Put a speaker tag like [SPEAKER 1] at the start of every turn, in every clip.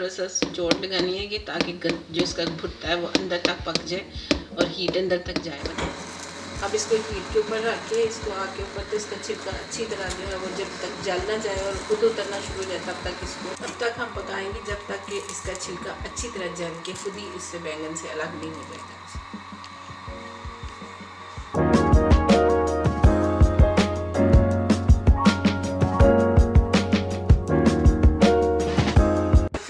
[SPEAKER 1] थोड़ा सा जोड़ लगानी है कि ताकि जो इसका भुट्टा है वो अंदर तक पक जाए और हीट अंदर तक जाए। अब इसको हीट के ऊपर रख के इसको आग के ऊपर तो इसका छिलका अच्छी तरह जो है वो जब तक जल ना जाए और खुद उतरना शुरू हो जाए तब तक हम पकाएंगे जब तक कि इसका छिलका अच्छी तरह जल के खुद ही इससे बैंगन से अलग नहीं हो जाएगा।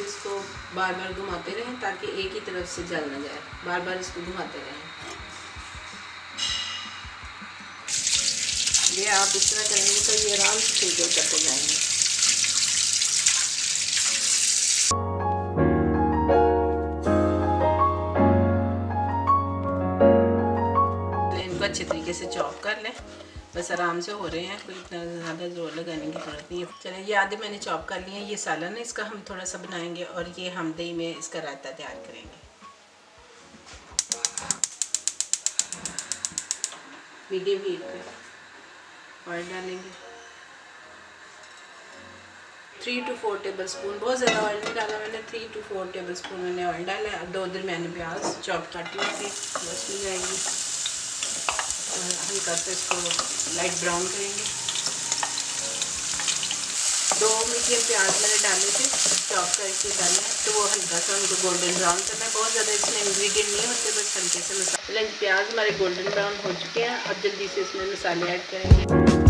[SPEAKER 1] इसको बार बार घुमाते रहें ताकि एक ही तरफ से जल ना जाए, बार बार इसको घुमाते रहें। ये आप इस तरह करेंगे तो ये आराम से छिलके उतरते जाएंगे। इनको अच्छे तरीके से चॉप कर लें, बस आराम से हो रहे हैं, कोई इतना ज़्यादा जोर लगाने की ज़रूरत नहीं है। चलिए ये आधे मैंने चॉप कर लिए हैं। ये सालन है, इसका हम थोड़ा सा बनाएंगे और ये हम दही में इसका रायता तैयार करेंगे। मीडियम हीट पे ऑयल डालेंगे, 3 to 4 टेबल स्पून, बहुत ज़्यादा ऑयल नहीं डाला मैंने, 3 to 4 टेबल स्पून मैंने ऑयल डाला है। 2 दरमियानी प्याज चॉप काटी थी बस मिल जाएगी और हल्का सा इसको लाइट ब्राउन करेंगे। 2 मीडियम प्याज मैंने डाले थे, चॉप करके डाले हैं, तो वो हल्का सा उनको गोल्डन ब्राउन करना है। बहुत ज़्यादा इसमें इंग्रेडिएंट नहीं होते, बस हल्के से मसाले। प्याज हमारे गोल्डन ब्राउन हो चुके हैं। अब जल्दी से इसमें मसाले ऐड करेंगे।